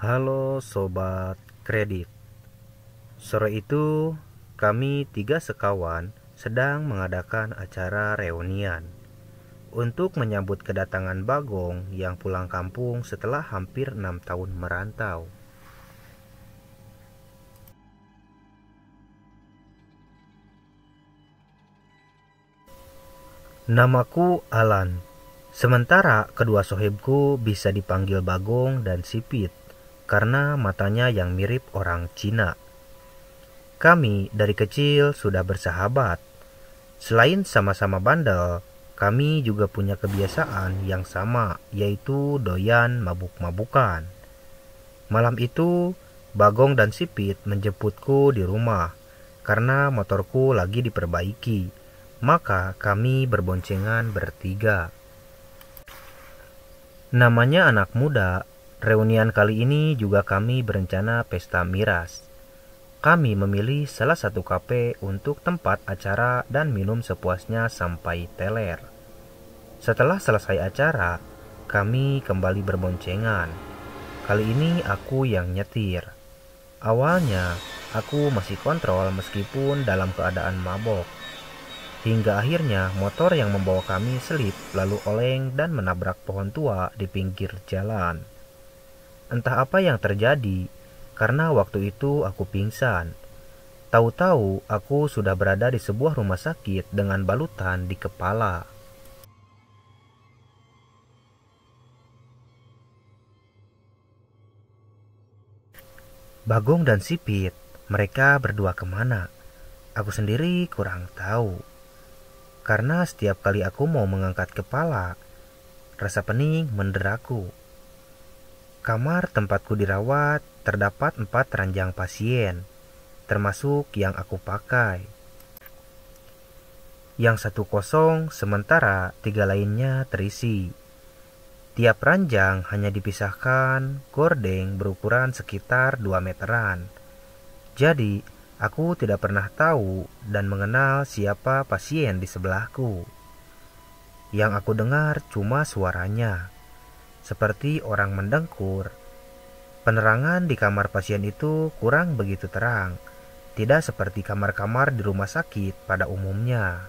Halo Sobat Kredit. Sore itu kami 3 sekawan sedang mengadakan acara reunian untuk menyambut kedatangan Bagong yang pulang kampung setelah hampir 6 tahun merantau. Namaku Alan. Sementara kedua sohibku bisa dipanggil Bagong dan Sipit karena matanya yang mirip orang Cina. Kami dari kecil sudah bersahabat. Selain sama-sama bandel, kami juga punya kebiasaan yang sama, yaitu doyan mabuk-mabukan. Malam itu, Bagong dan Sipit menjemputku di rumah karena motorku lagi diperbaiki. Maka kami berboncengan bertiga. Namanya anak muda, reunian kali ini juga kami berencana pesta miras. Kami memilih salah satu kafe untuk tempat acara dan minum sepuasnya sampai teler. Setelah selesai acara, kami kembali berboncengan. Kali ini aku yang nyetir. Awalnya, aku masih kontrol meskipun dalam keadaan mabok. Hingga akhirnya motor yang membawa kami selip lalu oleng dan menabrak pohon tua di pinggir jalan. Entah apa yang terjadi, karena waktu itu aku pingsan. Tahu-tahu aku sudah berada di sebuah rumah sakit dengan balutan di kepala. Bagong dan Sipit, mereka berdua kemana? Aku sendiri kurang tahu. Karena setiap kali aku mau mengangkat kepala, rasa pening menderaku. Kamar tempatku dirawat terdapat 4 ranjang pasien, termasuk yang aku pakai. Yang satu kosong, sementara 3 lainnya terisi. Tiap ranjang hanya dipisahkan gordeng berukuran sekitar 2 meteran. Jadi, aku tidak pernah tahu dan mengenal siapa pasien di sebelahku. Yang aku dengar cuma suaranya, seperti orang mendengkur. Penerangan di kamar pasien itu kurang begitu terang, tidak seperti kamar-kamar di rumah sakit pada umumnya.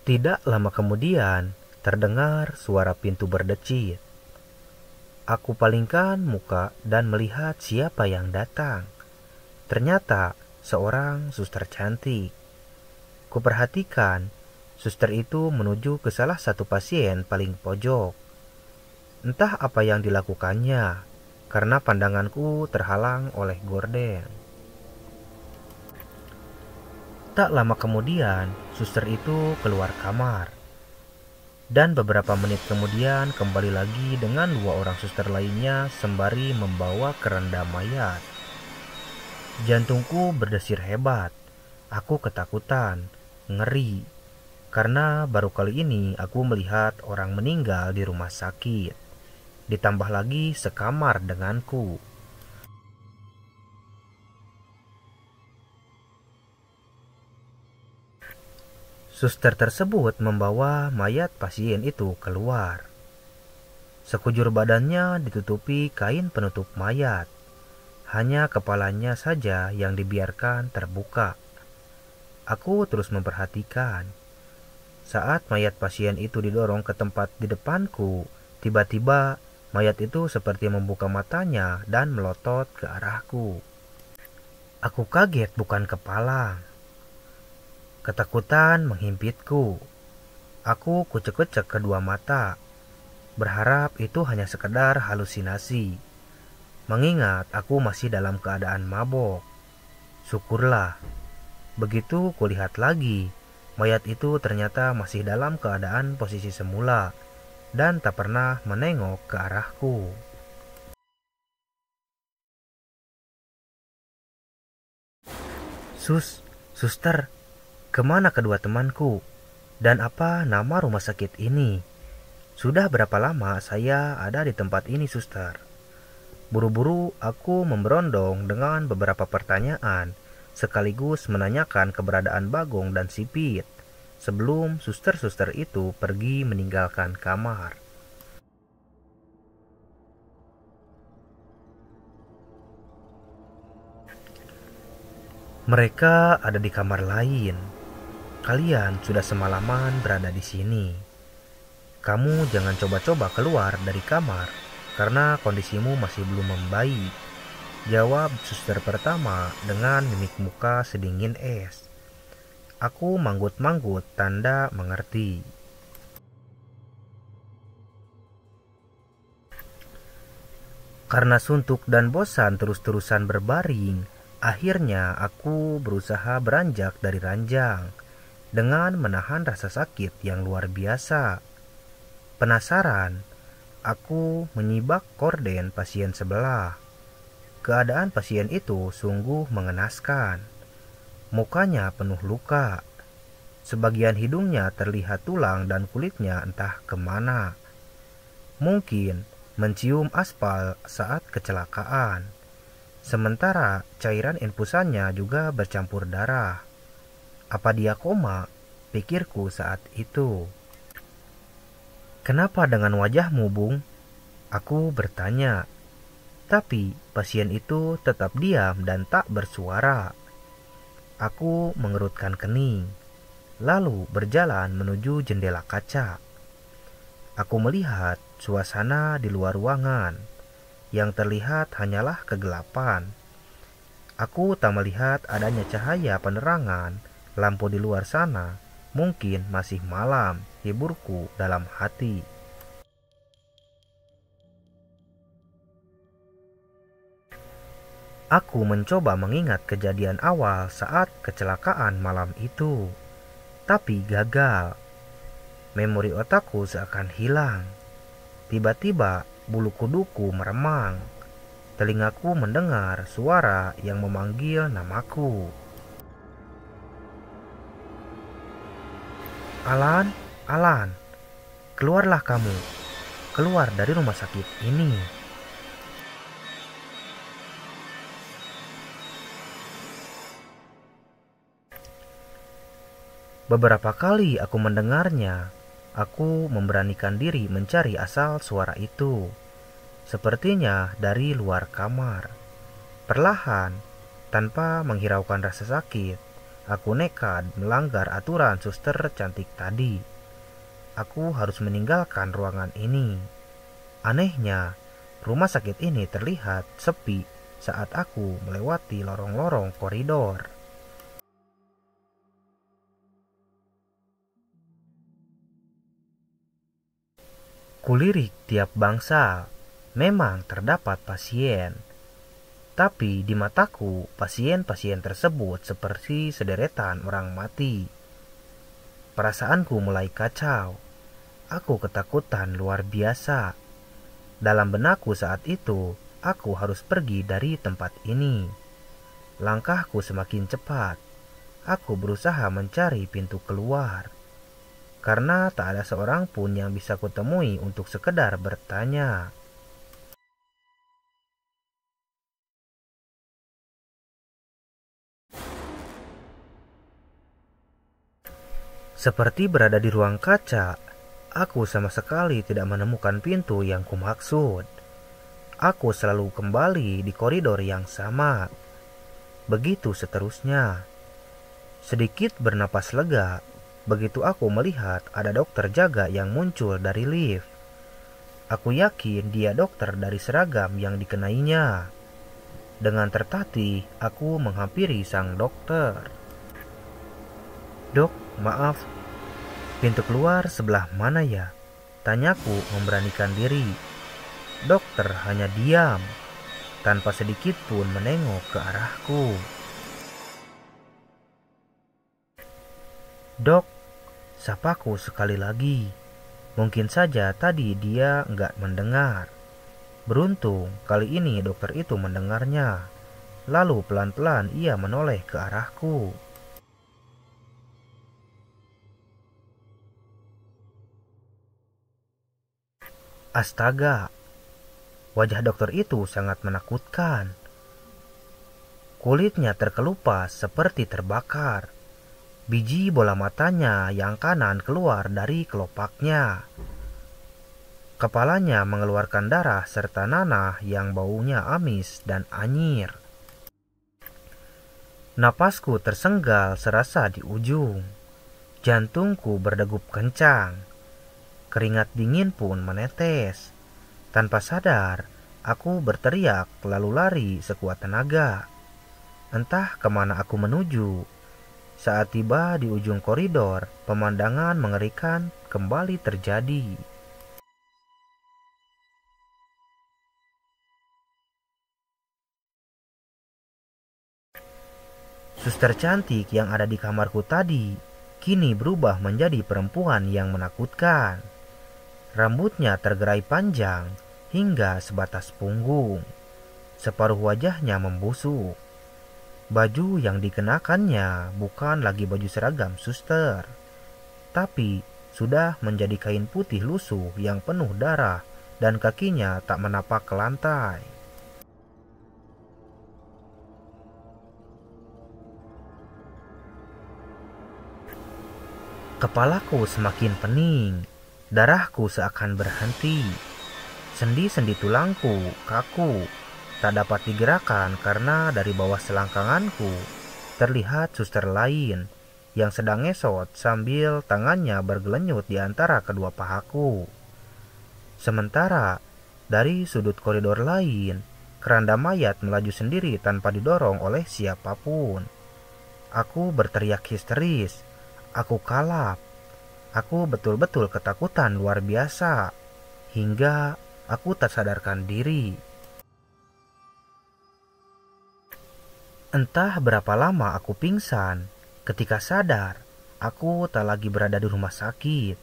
Tidak lama kemudian, terdengar suara pintu berdecit. Aku palingkan muka dan melihat siapa yang datang. Ternyata seorang suster cantik. Kuperhatikan, suster itu menuju ke salah satu pasien paling pojok. Entah apa yang dilakukannya, karena pandanganku terhalang oleh gorden. Tak lama kemudian, suster itu keluar kamar. Dan beberapa menit kemudian kembali lagi dengan 2 orang suster lainnya sembari membawa keranda mayat. Jantungku berdesir hebat. Aku ketakutan, ngeri. Karena baru kali ini aku melihat orang meninggal di rumah sakit. Ditambah lagi sekamar denganku. Suster tersebut membawa mayat pasien itu keluar. Sekujur badannya ditutupi kain penutup mayat. Hanya kepalanya saja yang dibiarkan terbuka. Aku terus memperhatikan. Saat mayat pasien itu didorong ke tempat di depanku, tiba-tiba mayat itu seperti membuka matanya dan melotot ke arahku. Aku kaget bukan kepala. Ketakutan menghimpitku. Aku kucek-kucek kedua mata, berharap itu hanya sekedar halusinasi. Mengingat aku masih dalam keadaan mabok. Syukurlah. Begitu kulihat lagi, mayat itu ternyata masih dalam keadaan posisi semula dan tak pernah menengok ke arahku. Suster, kemana kedua temanku? Dan apa nama rumah sakit ini? Sudah berapa lama saya ada di tempat ini, suster? Buru-buru aku memberondong dengan beberapa pertanyaan, sekaligus menanyakan keberadaan Bagong dan Sipit. sebelum suster-suster itu pergi meninggalkan kamar. Mereka ada di kamar lain. Kalian sudah semalaman berada di sini. Kamu jangan coba-coba keluar dari kamar karena kondisimu masih belum membaik, jawab suster pertama dengan mimik muka sedingin es. Aku manggut-manggut tanda mengerti. Karena suntuk dan bosan terus-terusan berbaring, akhirnya aku berusaha beranjak dari ranjang dengan menahan rasa sakit yang luar biasa. Penasaran, aku menyibak korden pasien sebelah. Keadaan pasien itu sungguh mengenaskan. Mukanya penuh luka. Sebagian hidungnya terlihat tulang dan kulitnya entah kemana. Mungkin mencium aspal saat kecelakaan. Sementara cairan infusannya juga bercampur darah. Apa dia koma? Pikirku saat itu. Kenapa dengan wajahmu, Bung? Aku bertanya. Tapi pasien itu tetap diam dan tak bersuara. Aku mengerutkan kening, lalu berjalan menuju jendela kaca. Aku melihat suasana di luar ruangan. Yang terlihat hanyalah kegelapan. Aku tak melihat adanya cahaya penerangan lampu di luar sana. Mungkin masih malam, hiburku dalam hati. Aku mencoba mengingat kejadian awal saat kecelakaan malam itu, tapi gagal. Memori otakku seakan hilang. Tiba-tiba bulu kuduku meremang. Telingaku mendengar suara yang memanggil namaku. Alan, Alan, keluarlah kamu. Keluar dari rumah sakit ini. Beberapa kali aku mendengarnya. Aku memberanikan diri mencari asal suara itu. Sepertinya dari luar kamar. Perlahan, tanpa menghiraukan rasa sakit, aku nekat melanggar aturan suster cantik tadi. Aku harus meninggalkan ruangan ini. Anehnya, rumah sakit ini terlihat sepi saat aku melewati lorong-lorong koridor. Kulirik tiap bangsa, memang terdapat pasien. Tapi di mataku, pasien-pasien tersebut seperti sederetan orang mati. Perasaanku mulai kacau. Aku ketakutan luar biasa. Dalam benakku saat itu, aku harus pergi dari tempat ini. Langkahku semakin cepat. Aku berusaha mencari pintu keluar. Karena tak ada seorang pun yang bisa kutemui untuk sekedar bertanya. Seperti berada di ruang kaca, aku sama sekali tidak menemukan pintu yang kumaksud. Aku selalu kembali di koridor yang sama. Begitu seterusnya. Sedikit bernapas lega, begitu aku melihat ada dokter jaga yang muncul dari lift. Aku yakin dia dokter dari seragam yang dikenainya. Dengan tertatih, aku menghampiri sang dokter. Dok, maaf, pintu keluar sebelah mana ya? Tanyaku memberanikan diri. Dokter hanya diam, tanpa sedikit pun menengok ke arahku. Dok, sapaku sekali lagi. Mungkin saja tadi dia nggak mendengar. Beruntung kali ini dokter itu mendengarnya. Lalu pelan-pelan ia menoleh ke arahku. Astaga, wajah dokter itu sangat menakutkan. Kulitnya terkelupas seperti terbakar. Biji bola matanya yang kanan keluar dari kelopaknya. Kepalanya mengeluarkan darah serta nanah yang baunya amis dan anyir. Napasku tersenggal serasa di ujung. Jantungku berdegup kencang. Keringat dingin pun menetes. Tanpa sadar, aku berteriak lalu lari sekuat tenaga. Entah kemana aku menuju. Saat tiba di ujung koridor, pemandangan mengerikan kembali terjadi. Suster cantik yang ada di kamarku tadi kini berubah menjadi perempuan yang menakutkan. Rambutnya tergerai panjang hingga sebatas punggung. Separuh wajahnya membusuk. Baju yang dikenakannya bukan lagi baju seragam suster, tapi sudah menjadi kain putih lusuh yang penuh darah dan kakinya tak menapak ke lantai. Kepalaku semakin pening, darahku seakan berhenti. Sendi-sendi tulangku kaku, tak dapat digerakkan karena dari bawah selangkanganku terlihat suster lain yang sedang ngesot sambil tangannya bergelenyut di antara kedua pahaku. Sementara dari sudut koridor lain, keranda mayat melaju sendiri tanpa didorong oleh siapapun. Aku berteriak histeris. Aku kalap. Aku betul-betul ketakutan luar biasa. Hingga aku tak sadarkan diri. Entah berapa lama aku pingsan. Ketika sadar, aku tak lagi berada di rumah sakit,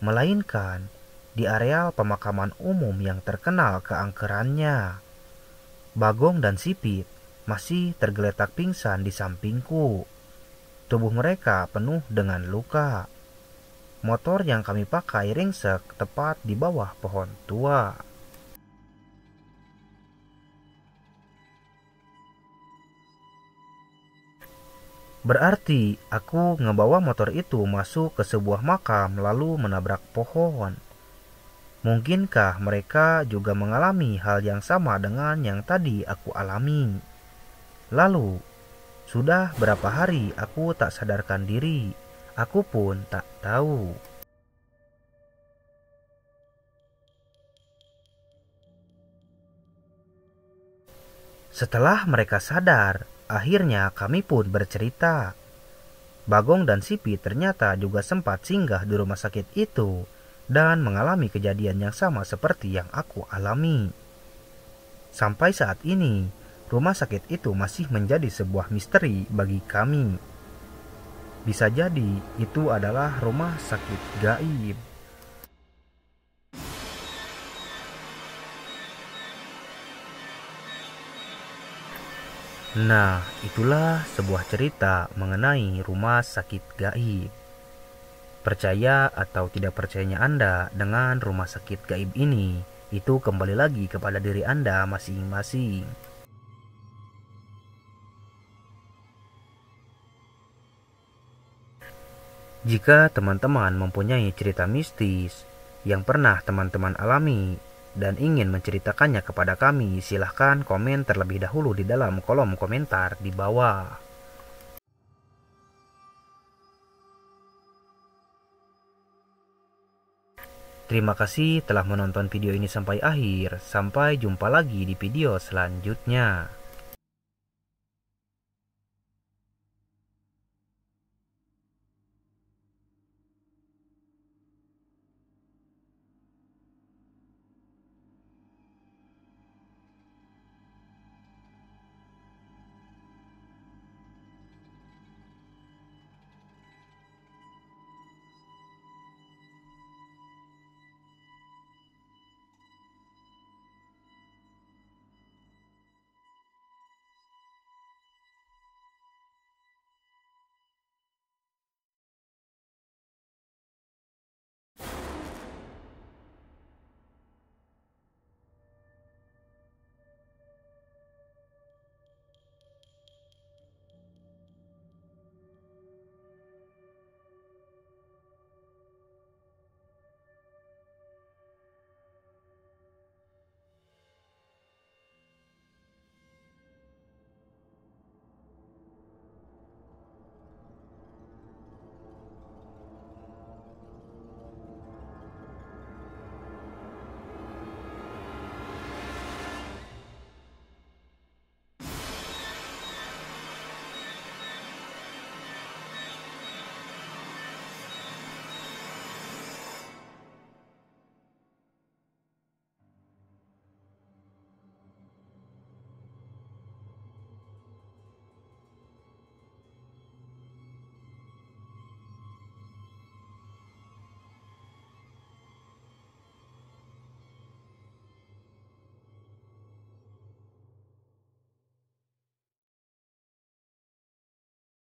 melainkan di areal pemakaman umum yang terkenal keangkerannya. Bagong dan Sipit masih tergeletak pingsan di sampingku. Tubuh mereka penuh dengan luka. Motor yang kami pakai ringsek tepat di bawah pohon tua. Berarti aku ngebawa motor itu masuk ke sebuah makam lalu menabrak pohon. Mungkinkah mereka juga mengalami hal yang sama dengan yang tadi aku alami? Lalu, sudah berapa hari aku tak sadarkan diri? Aku pun tak tahu. Setelah mereka sadar, akhirnya kami pun bercerita. Bagong dan Sipi ternyata juga sempat singgah di rumah sakit itu dan mengalami kejadian yang sama seperti yang aku alami. Sampai saat ini, rumah sakit itu masih menjadi sebuah misteri bagi kami. Bisa jadi itu adalah rumah sakit gaib. Nah, itulah sebuah cerita mengenai rumah sakit gaib. Percaya atau tidak percayanya Anda dengan rumah sakit gaib ini, itu kembali lagi kepada diri Anda masing-masing. Jika teman-teman mempunyai cerita mistis yang pernah teman-teman alami dan ingin menceritakannya kepada kami, silahkan komen terlebih dahulu di dalam kolom komentar di bawah. Terima kasih telah menonton video ini sampai akhir. Sampai jumpa lagi di video selanjutnya.